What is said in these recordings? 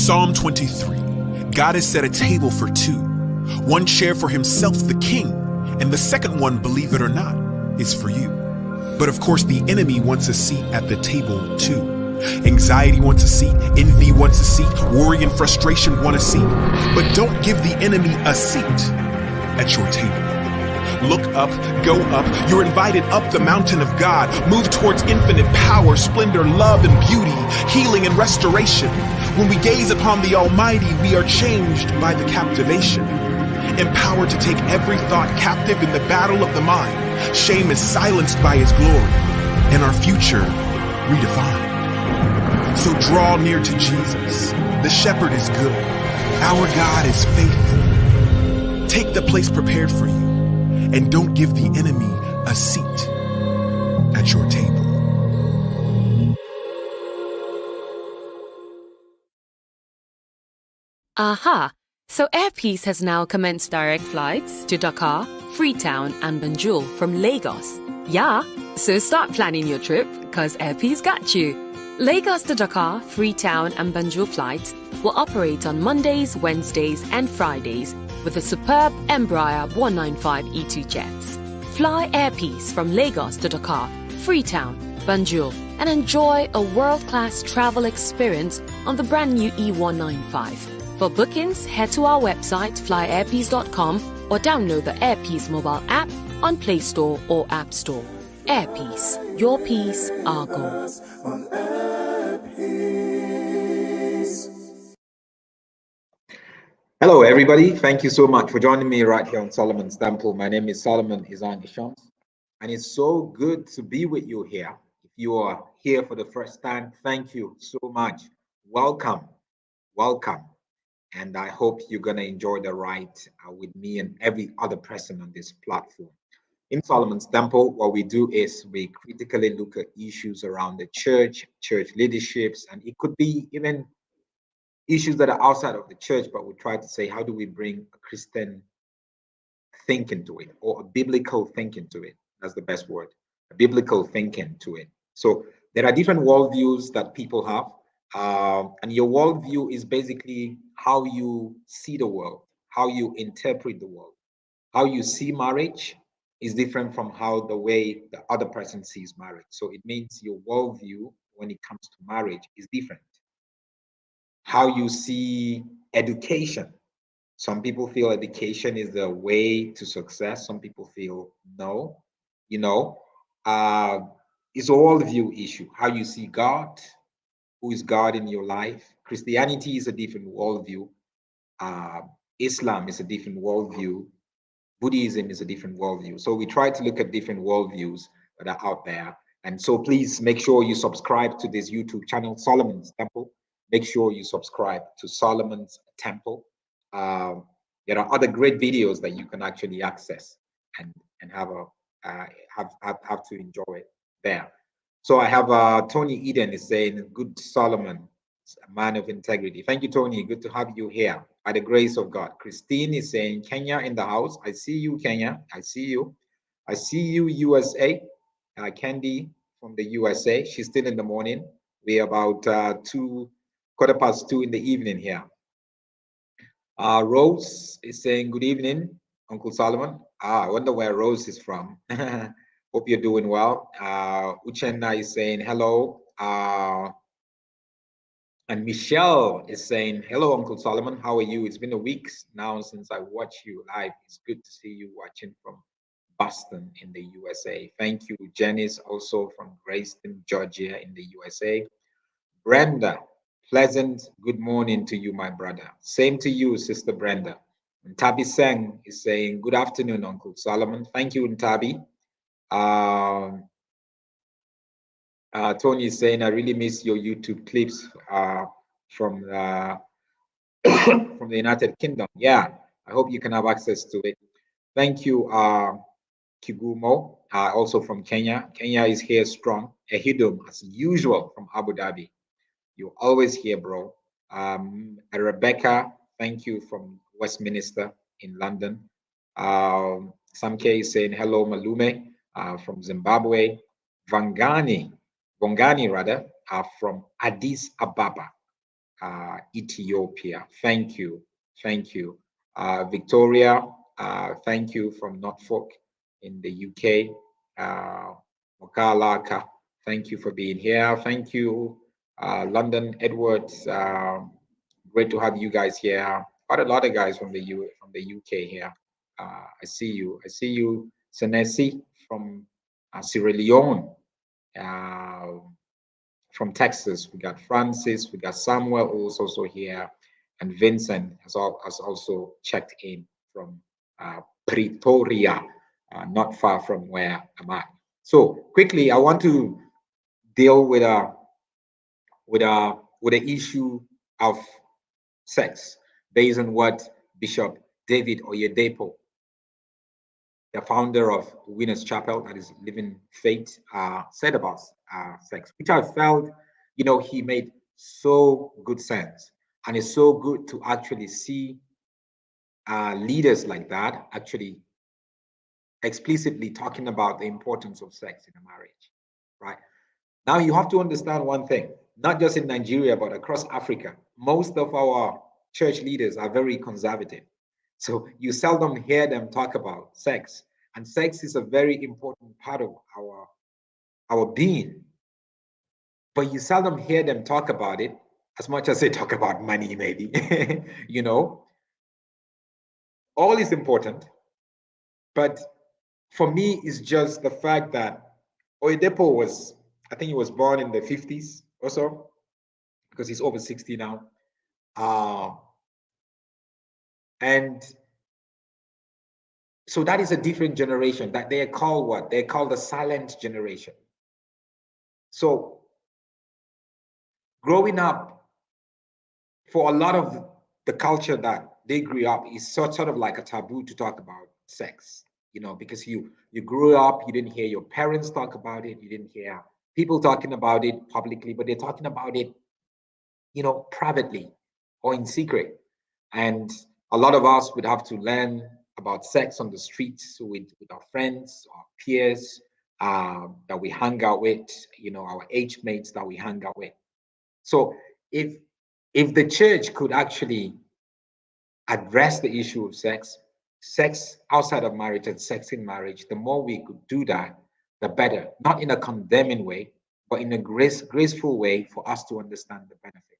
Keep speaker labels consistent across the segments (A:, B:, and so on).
A: Psalm 23. God has set a table for two. One chair for himself, the king, and the second one, believe it or not, is for you. But of course, the enemy wants a seat at the table too. Anxiety wants a seat, envy wants a seat, worry and frustration want a seat. But don't give the enemy a seat at your table. Look up, go up. You're invited up the mountain of God. Move towards infinite power, splendor, love, and beauty, healing and restoration. When we gaze upon the Almighty, we are changed by the captivation. Empowered to take every thought captive in the battle of the mind. Shame is silenced by his glory, and our future redefined. So draw near to Jesus. The shepherd is good. Our God is faithful. Take the place prepared for you. And don't give the enemy a seat at your table.
B: Aha! So Air Peace has now commenced direct flights to Dakar, Freetown, and Banjul from Lagos. Yeah, so start planning your trip, cause Air Peace got you. Lagos to Dakar, Freetown, and Banjul flights will operate on Mondays, Wednesdays, and Fridays with the superb Embraer 195E2 jets. Fly Air Peace from Lagos to Dakar, Freetown, Banjul, and enjoy a world-class travel experience on the brand new E195. For bookings, head to our website flyairpeace.com or download the Air Peace mobile app on Play Store or App Store. Air Peace, your peace, our goal.
C: Hello, everybody. Thank you so much for joining me right here on Solomon's Temple. My name is Solomon Izangishons, and it's so good to be with you here. If you are here for the first time, thank you so much. Welcome, welcome. And I hope you're going to enjoy the ride with me and every other person on this platform. In Solomon's Temple, what we do is we critically look at issues around the church leaderships, and it could be even issues that are outside of the church, but we try to say, how do we bring a Christian thinking to it, or a biblical thinking to it? That's the best word, a biblical thinking to it. So there are different worldviews that people have, and your worldview is basically how you see the world, how you interpret the world. How you see marriage is different from how the way the other person sees marriage. So it means your worldview when it comes to marriage is different. How you see education. Some people feel education is the way to success. Some people feel no. It's a worldview issue. How you see God, who is God in your life. Christianity is a different worldview. Islam is a different worldview. Buddhism is a different worldview. So we try to look at different worldviews that are out there. And so please make sure you subscribe to this YouTube channel, Solomon's Temple. Make sure you subscribe to Solomon's Temple. There are other great videos that you can actually access and have to enjoy there. So I have Tony Eden is saying, good Solomon, a man of integrity. Thank you, Tony. Good to have you here. By the grace of God. Christine is saying, Kenya in the house. I see you, Kenya. I see you. I see you, USA. Candy from the USA. She's still in the morning. We're about 2:15 in the evening here. Rose is saying, good evening, Uncle Solomon. I wonder where Rose is from. Hope you're doing well. Uchenna is saying, hello. And Michelle is saying, hello, Uncle Solomon. How are you? It's been a week now since I watched you live. It's good to see you watching from Boston in the USA. Thank you. Janice, also from Grayston, Georgia in the USA. Brenda, pleasant good morning to you, my brother. Same to you, Sister Brenda. And Tabi Seng is saying, good afternoon, Uncle Solomon. Thank you, Tabi. Tony is saying, I really miss your YouTube clips from the United Kingdom. Yeah, I hope you can have access to it. Thank you, Kigumo, also from Kenya. Kenya is here strong. Ehidum, as usual, from Abu Dhabi. You're always here, bro. Rebecca, thank you from Westminster in London. Samke is saying, hello, Malume, from Zimbabwe. Vongani rather, from Addis Ababa. Ethiopia. Thank you. Thank you. Victoria, thank you from Norfolk in the UK. Mokalaka, thank you for being here. Thank you. London Edwards, great to have you guys here. Quite a lot of guys from the UK here. I see you. I see you, Senesi from Sierra Leone. From Texas, we got Francis, we got Samuel, who's also here, and Vincent has also checked in from Pretoria, not far from where I'm at. So quickly, I want to deal with the issue of sex based on what Bishop David Oyedepo, the founder of Winners Chapel, that is Living Faith, said about sex, which I felt, he made so good sense. And it's so good to actually see leaders like that actually explicitly talking about the importance of sex in a marriage, right? Now, you have to understand one thing, not just in Nigeria, but across Africa, most of our church leaders are very conservative. So you seldom hear them talk about sex. And sex is a very important part of our being. But you seldom hear them talk about it as much as they talk about money, maybe. All is important. But for me, it's just the fact that Oyedepo was, I think he was born in the 50s or so, because he's over 60 now. And so that is a different generation that they are called what? They're called the silent generation. So growing up, for a lot of the culture that they grew up, is sort of like a taboo to talk about sex, because you grew up, you didn't hear your parents talk about it, you didn't hear people talking about it publicly, but they're talking about it, privately or in secret. And a lot of us would have to learn about sex on the streets with our friends, our peers that we hang out with, our age mates that we hang out with. So if the church could actually address the issue of sex outside of marriage and sex in marriage, the more we could do that, the better. Not in a condemning way, but in a graceful way for us to understand the benefit.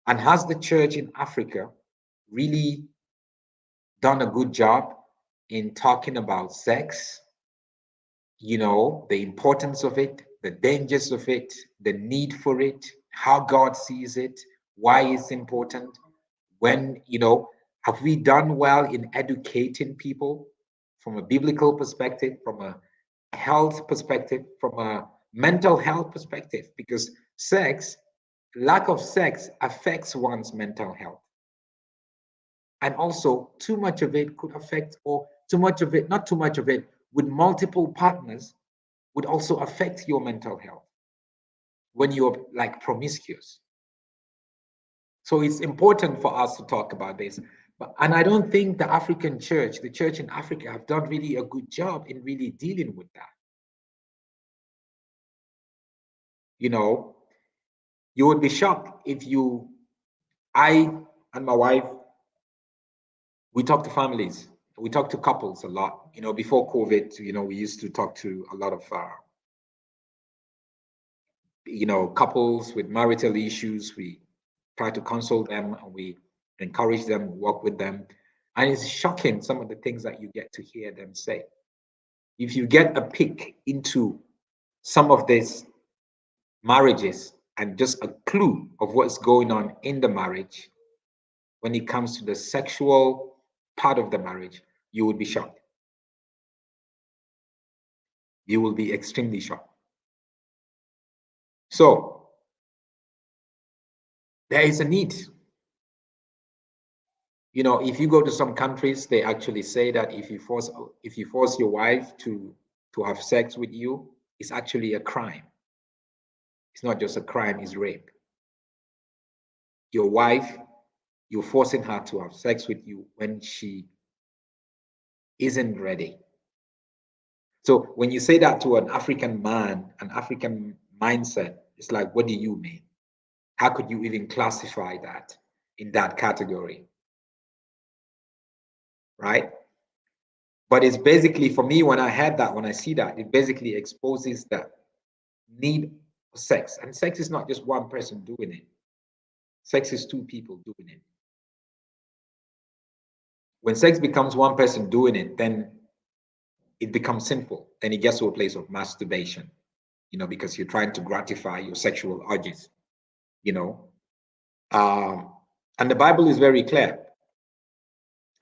C: And has the church in Africa really done a good job in talking about sex? The importance of it, the dangers of it, the need for it, how God sees it, why it's important. When, have we done well in educating people from a biblical perspective, from a health perspective, from a mental health perspective? Because lack of sex affects one's mental health. And also too much of it could affect, or too much of it, not too much of it, with multiple partners would also affect your mental health when you're like promiscuous. So it's important for us to talk about this. And I don't think the African church, the church in Africa, have done really a good job in really dealing with that. You would be shocked if I and my wife, we talk to families, we talk to couples a lot. Before COVID, we used to talk to a lot of, couples with marital issues. We try to console them and we encourage them, work with them. And it's shocking some of the things that you get to hear them say. If you get a peek into some of these marriages and just a clue of what's going on in the marriage, when it comes to the sexual part of the marriage, you would be shocked. You will be extremely shocked. So there is a need. If you go to some countries, they actually say that if you force your wife to have sex with you, it's actually a crime. It's not just a crime, it's rape. Your wife, you're forcing her to have sex with you when she isn't ready. So when you say that to an African man, an African mindset, it's like, what do you mean? How could you even classify that in that category? Right? But it's basically, for me, when I see that, it basically exposes the need for sex. And sex is not just one person doing it. Sex is two people doing it. When sex becomes one person doing it, then it becomes sinful. Then it gets to a place of masturbation, because you're trying to gratify your sexual urges, and the Bible is very clear.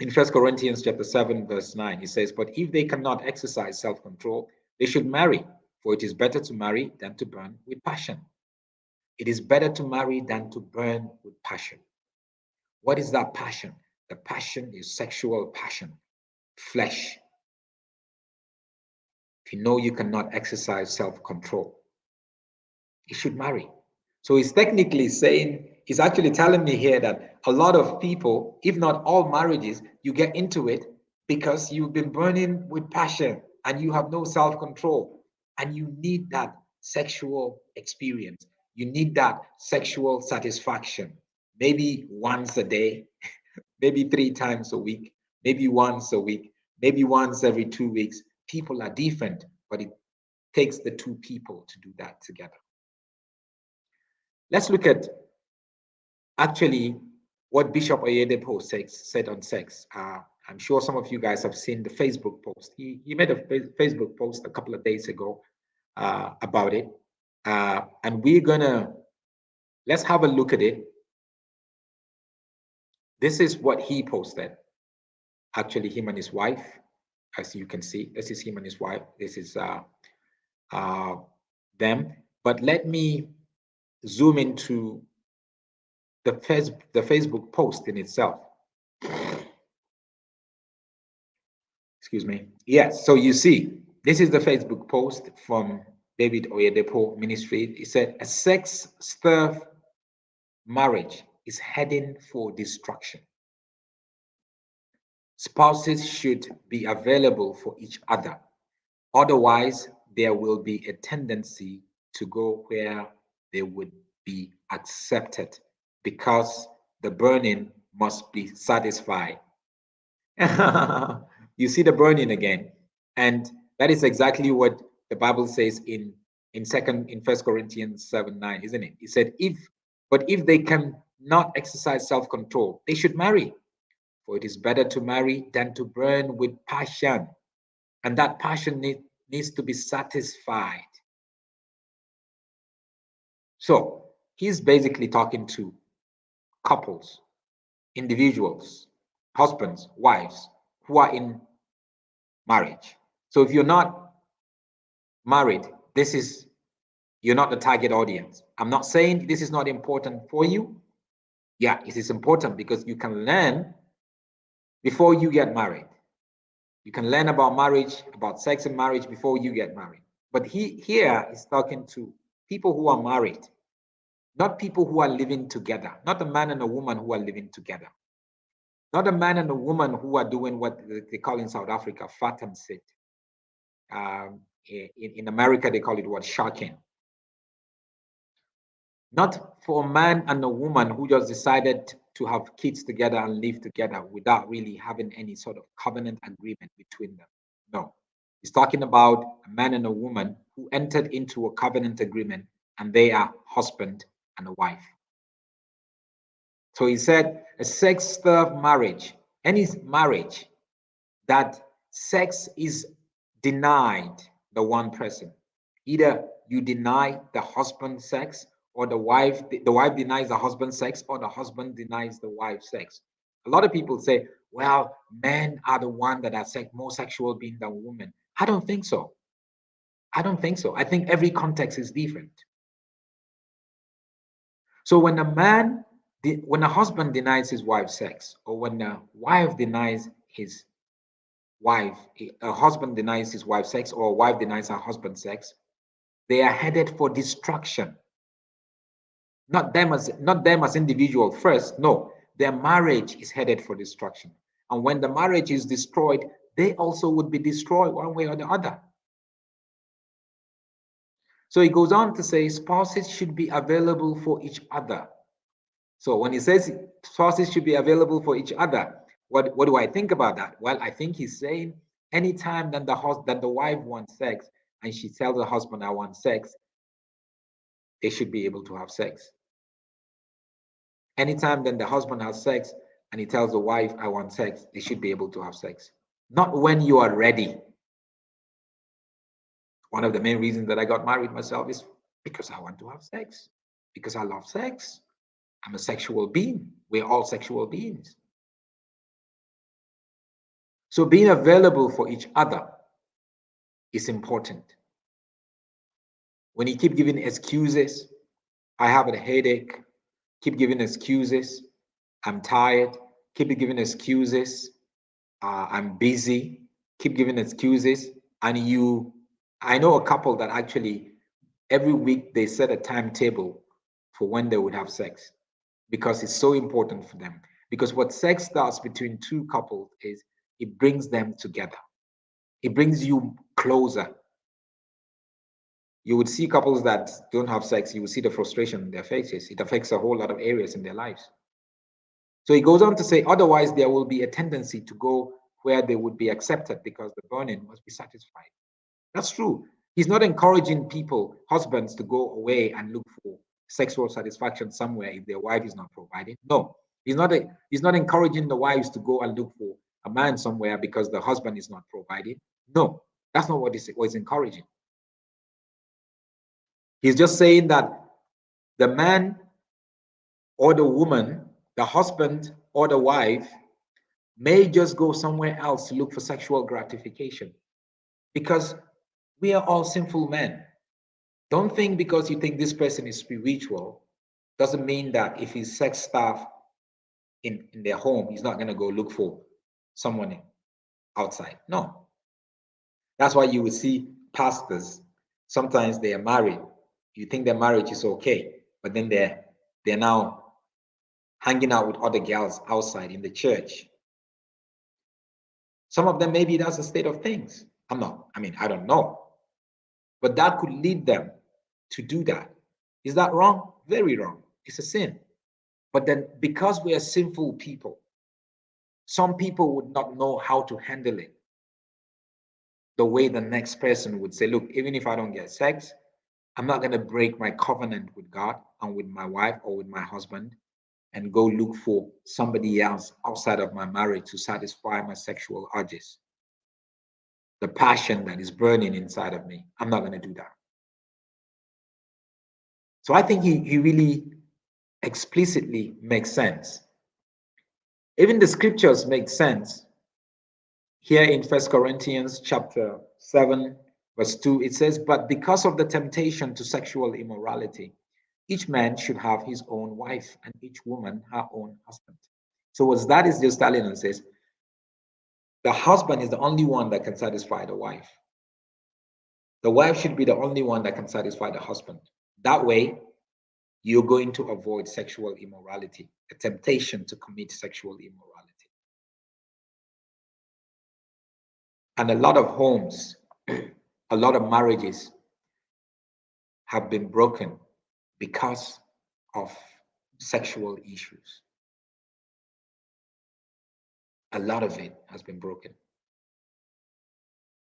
C: In 1 Corinthians chapter 7, verse 9, it says, "But if they cannot exercise self-control, they should marry, for it is better to marry than to burn with passion." It is better to marry than to burn with passion. What is that passion? The passion is sexual passion, flesh. If you know you cannot exercise self-control, you should marry. So he's technically saying, he's actually telling me here that a lot of people, if not all marriages, you get into it because you've been burning with passion and you have no self-control, and you need that sexual experience. You need that sexual satisfaction. Maybe once a day, maybe 3 times a week, maybe once a week, maybe once every 2 weeks. People are different, but it takes the two people to do that together. Let's look at actually what Bishop Oyedepo said on sex. I'm sure some of you guys have seen the Facebook post. He made a Facebook post a couple of days ago about it. And let's have a look at it. This is what he posted. Actually, him and his wife, as you can see, this is him and his wife. This is them. But let me zoom into the Facebook post in itself. Excuse me. Yes, so you see, this is the Facebook post from David Oyedepo Ministry. He said, "A sex-starved marriage is heading for destruction. Spouses should be available for each other. Otherwise, there will be a tendency to go where they would be accepted because the burning must be satisfied." You see the burning again. And that is exactly what the Bible says in 1 Corinthians 7:9, isn't it? It said, if they can not exercise self-control, they should marry. For it is better to marry than to burn with passion. And that passion needs to be satisfied. So he's basically talking to couples, individuals, husbands, wives who are in marriage. So if you're not married, you're not the target audience. I'm not saying this is not important for you. Yeah, it is important because you can learn before you get married. You can learn about marriage, about sex and marriage before you get married. But here is talking to people who are married, not people who are living together, not a man and a woman who are living together, not a man and a woman who are doing what they call in South Africa, fat and sit. In America, they call it what? Shocking. Not for a man and a woman who just decided to have kids together and live together without really having any sort of covenant agreement between them. No. He's talking about a man and a woman who entered into a covenant agreement and they are husband and a wife. So he said a sex-starved marriage, any marriage that sex is denied the one person. Either you deny the husband sex, or the wife denies the husband sex, or the husband denies the wife sex. A lot of people say, well, men are the one that are more sexual being than women. I don't think so. I don't think so. I think every context is different. So when a husband denies his wife sex, or when a wife denies his wife, a husband denies his wife sex, or a wife denies her husband sex, they are headed for destruction. Not them as individual first. No, their marriage is headed for destruction. And when the marriage is destroyed, they also would be destroyed one way or the other. So he goes on to say spouses should be available for each other. So when he says spouses should be available for each other, what do I think about that? Well, I think he's saying anytime that the wife wants sex and she tells the husband, I want sex, they should be able to have sex. Anytime then the husband has sex and he tells the wife, I want sex, they should be able to have sex. Not when you are ready. One of the main reasons that I got married myself is because I want to have sex, because I love sex. I'm a sexual being. We're all sexual beings. So being available for each other is important. When you keep giving excuses, I have a headache, keep giving excuses, I'm tired, keep giving excuses, I'm busy, keep giving excuses, and I know a couple that actually every week they set a timetable for when they would have sex because it's so important for them. Because what sex does between two couples is it brings them together. It brings you closer. You would see couples that don't have sex, you will see the frustration in their faces. It affects a whole lot of areas in their lives. So he goes on to say, otherwise there will be a tendency to go where they would be accepted because the burning must be satisfied. That's true. He's not encouraging people, husbands, to go away and look for sexual satisfaction somewhere if their wife is not providing. No, he's not encouraging the wives to go and look for a man somewhere because the husband is not providing. No, that's not what he's encouraging. He's just saying that the man or the woman, the husband or the wife, may just go somewhere else to look for sexual gratification because we are all sinful men. Don't think because you think this person is spiritual doesn't mean that if he's sex staff in their home, he's not going to go look for someone outside. No. That's why you will see pastors, sometimes they are married. You think their marriage is okay, but then they're now hanging out with other girls outside in the church. Some of them, maybe that's the state of things. I don't know. But that could lead them to do that. Is that wrong? Very wrong. It's a sin. But then because we are sinful people, some people would not know how to handle it. The way the next person would say, look, even if I don't get sex, I'm not going to break my covenant with God and with my wife or with my husband and go look for somebody else outside of my marriage to satisfy my sexual urges. The passion that is burning inside of me. I'm not going to do that. So I think he really explicitly makes sense. Even the scriptures make sense. Here in 1 Corinthians chapter 7, verse 2, it says, but because of the temptation to sexual immorality, each man should have his own wife and each woman her own husband. So what that is just telling us is the husband is the only one that can satisfy the wife. The wife should be the only one that can satisfy the husband. That way, you're going to avoid sexual immorality, a temptation to commit sexual immorality. And a lot of homes, a lot of marriages have been broken because of sexual issues. A lot of it has been broken.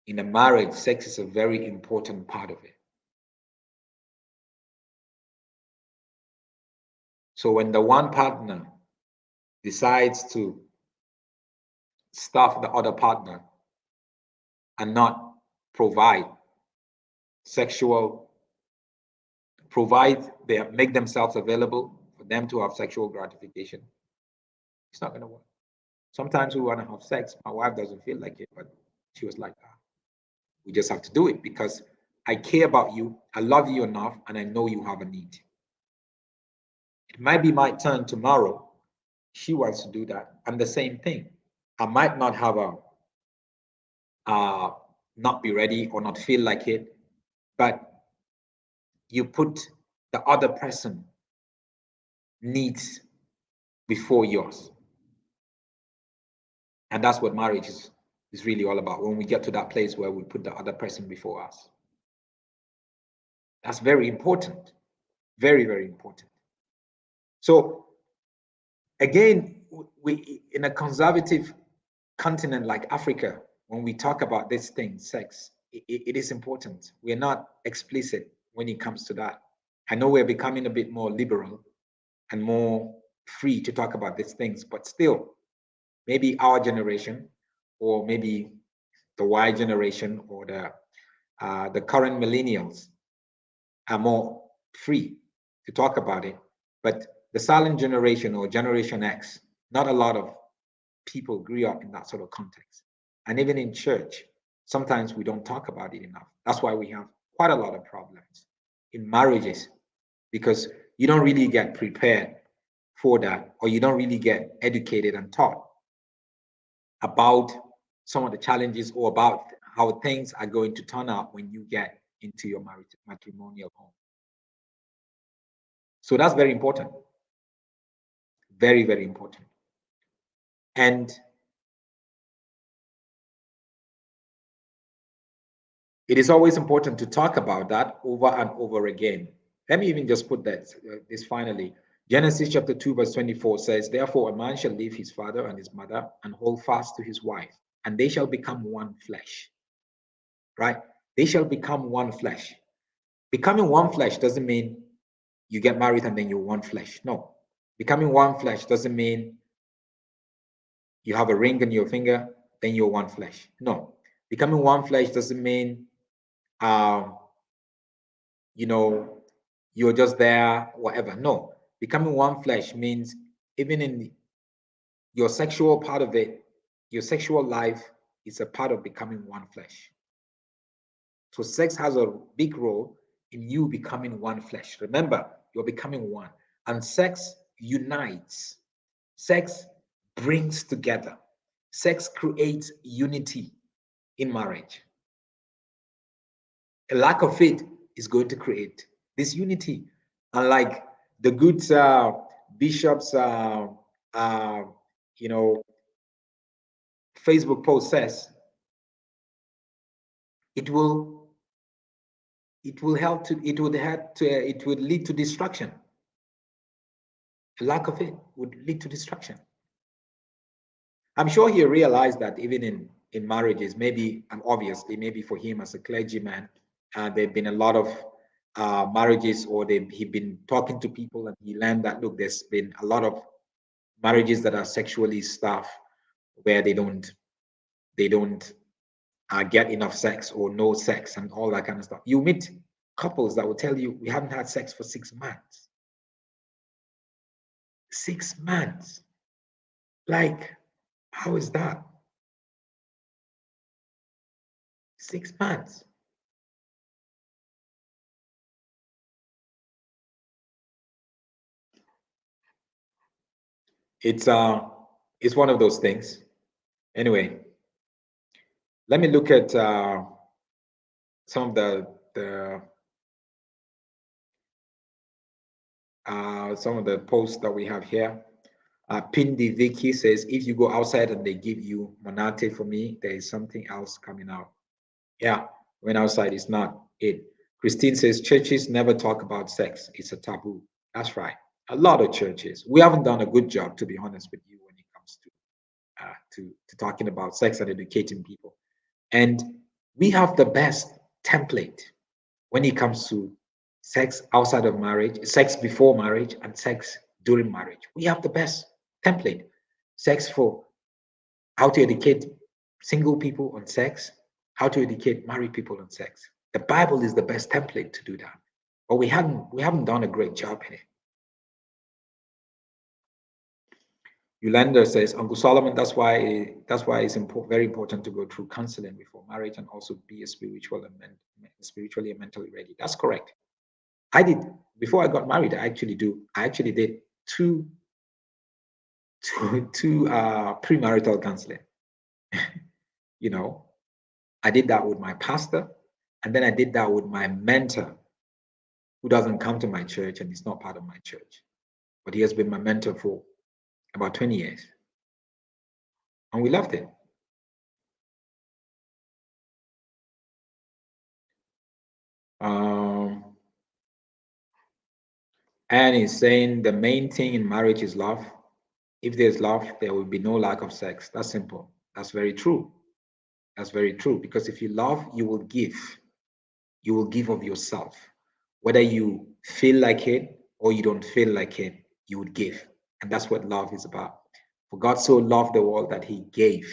C: In a marriage, sex is a very important part of it. So when the one partner decides to stuff the other partner and not provide they make themselves available for them to have sexual gratification, it's not going to work. Sometimes we want to have sex. My wife doesn't feel like it, but she was like, we just have to do it because I care about you, I love you enough, and I know you have a need. It might be my turn tomorrow. She wants to do that. And the same thing. I might not have not be ready or not feel like it, but you put the other person needs before yours. And that's what marriage is really all about. When we get to that place where we put the other person before us. That's very important. Very, very important. So again, we in a conservative continent like Africa, when we talk about this thing, sex, it is important. We're not explicit when it comes to that. I know we're becoming a bit more liberal and more free to talk about these things, but still, maybe our generation, or maybe the Y generation, or the current millennials are more free to talk about it. But the silent generation, or Generation X, not a lot of people grew up in that sort of context. And even in church, sometimes we don't talk about it enough. That's why we have quite a lot of problems in marriages, because you don't really get prepared for that, or you don't really get educated and taught about some of the challenges, or about how things are going to turn out when you get into your matrimonial home. So that's very important. Very, very important. And it is always important to talk about that over and over again. Let me even just put this finally. Genesis chapter 2, verse 24 says, "Therefore a man shall leave his father and his mother and hold fast to his wife, and they shall become one flesh." Right? They shall become one flesh. Becoming one flesh doesn't mean you get married and then you're one flesh. No. Becoming one flesh doesn't mean you have a ring on your finger, then you're one flesh. No. Becoming one flesh doesn't mean you know, you're just there, whatever. No, becoming one flesh means even in your sexual part of it, your sexual life is a part of becoming one flesh. So sex has a big role in you becoming one flesh. Remember, you're becoming one. And sex unites. Sex brings together. Sex creates unity in marriage. A lack of it is going to create this unity. Unlike the good bishops, Facebook post says, it will help to it would lead to destruction. A lack of it would lead to destruction. I'm sure he realized that even in marriages, maybe, and obviously maybe for him as a clergyman, there've been a lot of marriages, or he'd been talking to people, and he learned that, look, there's been a lot of marriages that are sexually stuff, where they don't get enough sex, or no sex, and all that kind of stuff. You meet couples that will tell you, we haven't had sex for 6 months. 6 months. Like, how is that? 6 months. It's one of those things. Anyway, let me look at some of the posts that we have here. Pindi Vicky says, if you go outside and they give you monate for me, there is something else coming out. Yeah, when outside is not it. Christine says, churches never talk about sex. It's a taboo. That's right. A lot of churches. We haven't done a good job, to be honest with you, when it comes to talking about sex and educating people. And we have the best template when it comes to sex outside of marriage, sex before marriage, and sex during marriage. We have the best template. Sex for how to educate single people on sex, how to educate married people on sex. The Bible is the best template to do that. But we haven't done a great job in it. Yolanda says, Uncle Solomon, that's why it's very important to go through counseling before marriage, and also be spiritually and mentally ready. That's correct. I did, before I got married, I actually did two premarital counseling. I did that with my pastor, and then I did that with my mentor, who doesn't come to my church and is not part of my church, but he has been my mentor for about 20 years. And we loved it. And he's saying the main thing in marriage is love. If there's love, there will be no lack of sex. That's simple. That's very true. That's very true. Because if you love, you will give. You will give of yourself. Whether you feel like it or you don't feel like it, you would give. And that's what love is about. For God so loved the world that he gave.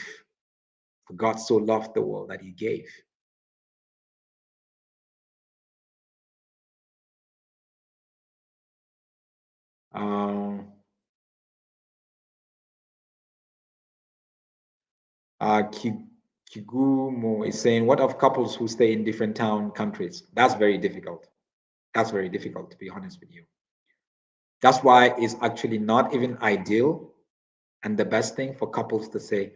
C: For God so loved the world that he gave. Um, Kigumo is saying, what of couples who stay in different countries? That's very difficult. That's very difficult, to be honest with you. That's why it's actually not even ideal and the best thing for couples to say,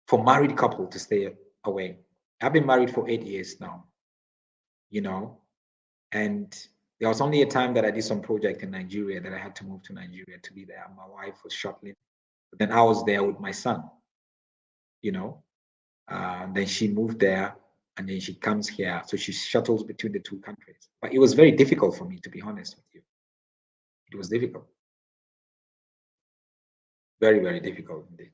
C: for married couple to stay away. I've been married for 8 years now, you know, and there was only a time that I did some project in Nigeria that I had to move to Nigeria to be there. My wife was shuttling, but then I was there with my son, you know. Then she moved there and then she comes here. So she shuttles between the two countries. But it was very difficult for me, to be honest with you. It was difficult. Very, very difficult indeed.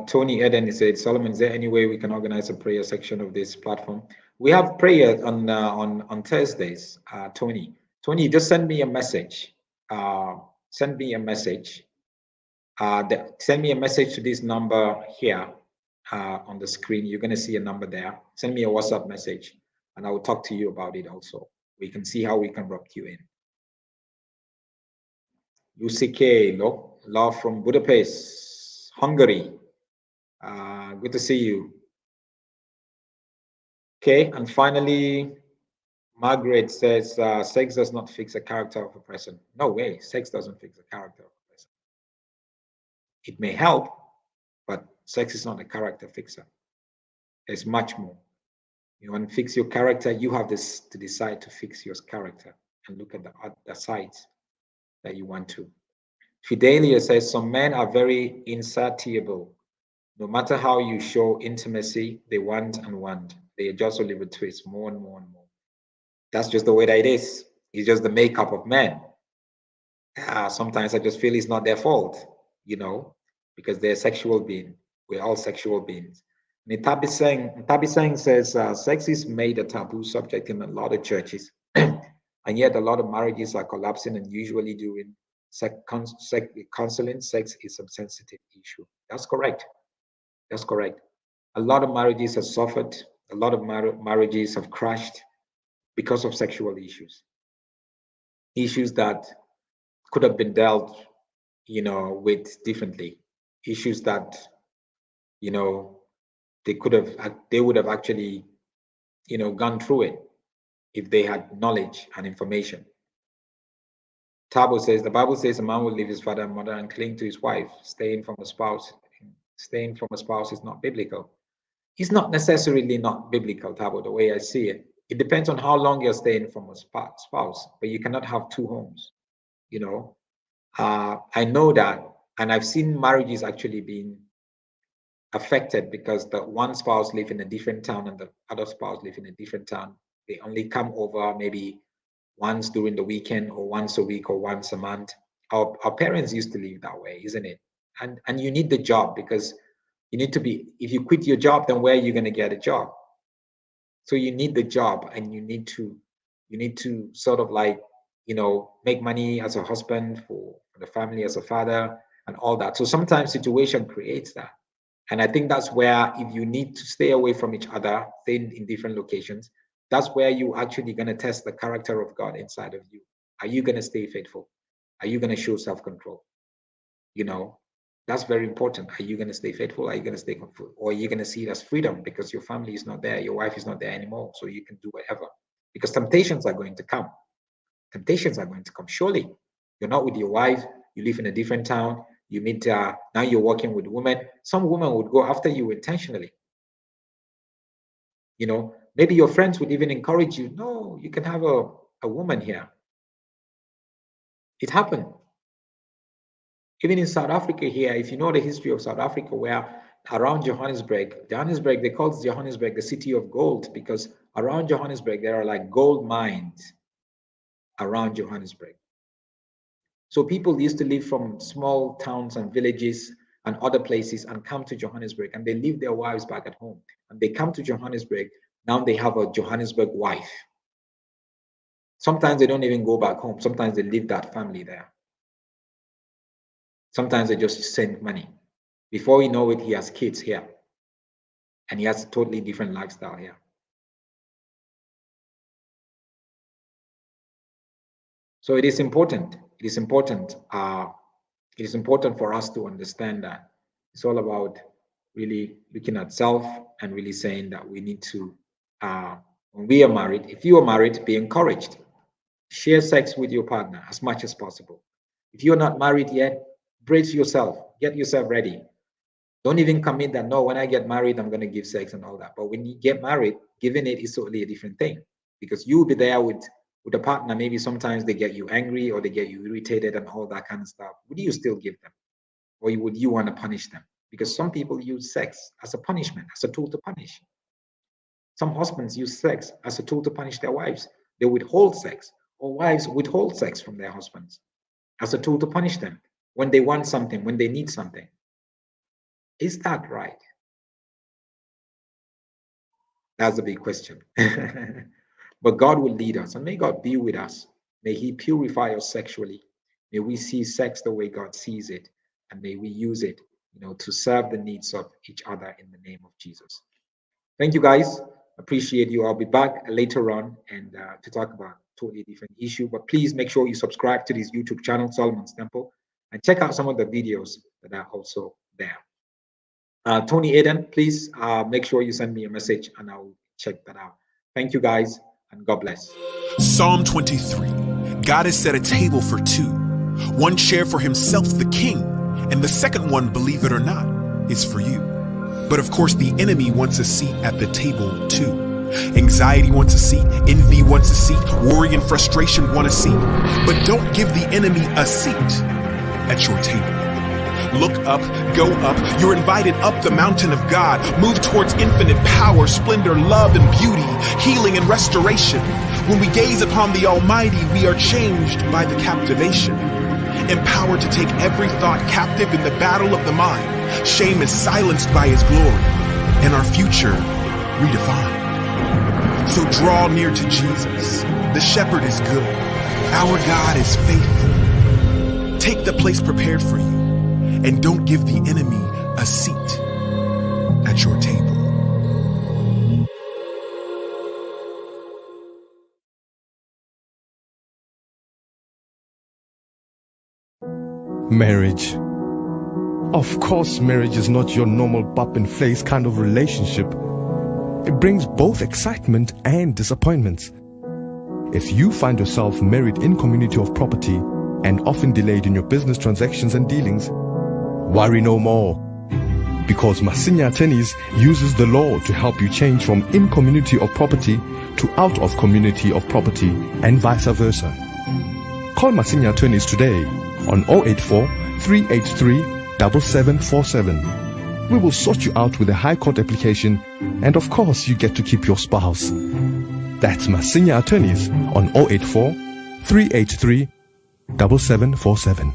C: Tony Eden said, Solomon, is there any way we can organize a prayer section of this platform? We have prayer on Thursdays, Tony. Tony, just send me a message. Send me a message. Send me a message to this number here on the screen. You're going to see a number there. Send me a WhatsApp message, and I will talk to you about it also. We can see how we can rope you in. UCK, love from Budapest, Hungary. Good to see you. Okay, and finally, Margaret says, sex does not fix the character of a person. No way, sex doesn't fix the character of a person. It may help, but sex is not a character fixer. There's much more. You want to fix your character, you have this to decide to fix your character and look at the sides that you want to. Fidelia says, some men are very insatiable. No matter how you show intimacy, they want and want. They just live with twist more and more and more. That's just the way that it is. It's just the makeup of men. Sometimes I just feel it's not their fault, you know, because they're sexual beings. We're all sexual beings. Ntabiseng says sex is made a taboo subject in a lot of churches, and yet a lot of marriages are collapsing, and usually during counseling, sex is a sensitive issue. That's correct. That's correct. A lot of marriages have suffered. A lot of marriages have crashed because of sexual issues that could have been dealt, with differently. Issues that, they would have actually, gone through it if they had knowledge and information. Tabo says, the Bible says a man will leave his father and mother and cling to his wife. Staying from a spouse is not biblical. It's not necessarily not biblical, Tabo, the way I see it. It depends on how long you're staying from a spouse, but you cannot have two homes, I know that, and I've seen marriages actually being affected because the one spouse live in a different town and the other spouse live in a different town. They only come over maybe once during the weekend or once a week or once a month. Our parents used to live that way, isn't it? And you need the job because you need to be, if you quit your job, then where are you going to get a job? So you need the job and you need to sort of like, make money as a husband for the family, as a father and all that. So sometimes situation creates that. And I think that's where if you need to stay away from each other, stay in different locations, that's where you actually going to test the character of God inside of you. Are you going to stay faithful? Are you going to show self-control? That's very important. Are you going to stay faithful? Are you going to stay faithful? Or are you going to see it as freedom because your family is not there, your wife is not there anymore, so you can do whatever? Because temptations are going to come. Temptations are going to come. Surely, you're not with your wife, you live in a different town, you meet, now you're working with women. Some women would go after you intentionally. Maybe your friends would even encourage you, no, you can have a woman here. It happened. Even in South Africa here, if you know the history of South Africa, where around Johannesburg, they call Johannesburg the city of gold, because around Johannesburg, there are like gold mines around Johannesburg. So people used to live from small towns and villages and other places and come to Johannesburg, and they leave their wives back at home. And they come to Johannesburg, now they have a Johannesburg wife. Sometimes they don't even go back home. Sometimes they leave that family there. Sometimes they just send money. Before you know it, he has kids here. And he has a totally different lifestyle here. So it is important. It is important. It is important for us to understand that it's all about really looking at self and really saying that we need to, when we are married, if you are married, be encouraged. Share sex with your partner as much as possible. If you're not married yet, brace yourself, get yourself ready. Don't even commit that, no, when I get married, I'm going to give sex and all that. But when you get married, giving it is totally a different thing, because you'll be there with a partner. Maybe sometimes they get you angry or they get you irritated and all that kind of stuff. Would you still give them? Or would you want to punish them? Because some people use sex as a punishment, as a tool to punish. Some husbands use sex as a tool to punish their wives. They withhold sex, or wives withhold sex from their husbands as a tool to punish them when they want something, when they need something. Is that right? That's a big question. But God will lead us, and may God be with us. May he purify us sexually. May we see sex the way God sees it, and may we use it, to serve the needs of each other in the name of Jesus. Thank you, guys. Appreciate you. I'll be back later on and to talk about a totally different issue. But please make sure you subscribe to this YouTube channel, Solomon's Temple, and check out some of the videos that are also there. Tony Eden, please make sure you send me a message and I'll check that out. Thank you, guys, and God bless.
A: Psalm 23. God has set a table for two. One chair for himself, the king, and the second one, believe it or not, is for you. But of course, the enemy wants a seat at the table too. Anxiety wants a seat, envy wants a seat, worry and frustration want a seat. But don't give the enemy a seat at your table. Look up, go up. You're invited up the mountain of God. Move towards infinite power, splendor, love, and beauty, healing and restoration. When we gaze upon the Almighty, we are changed by the captivation. Empowered to take every thought captive in the battle of the mind. Shame is silenced by his glory, and our future redefined. So draw near to Jesus. The shepherd is good. Our God is faithful. Take the place prepared for you. And don't give the enemy a seat at your table.
D: Marriage. Of course, marriage is not your normal bump and face kind of relationship. It brings both excitement and disappointments. If you find yourself married in community of property and often delayed in your business transactions and dealings, worry no more, because Masinya Attorneys uses the law to help you change from in community of property to out of community of property and vice versa. Call Masinya Attorneys today on 084 383 7747. We will sort you out with a high court application, and of course you get to keep your spouse. That's Masinya Attorneys on 084 383 7747.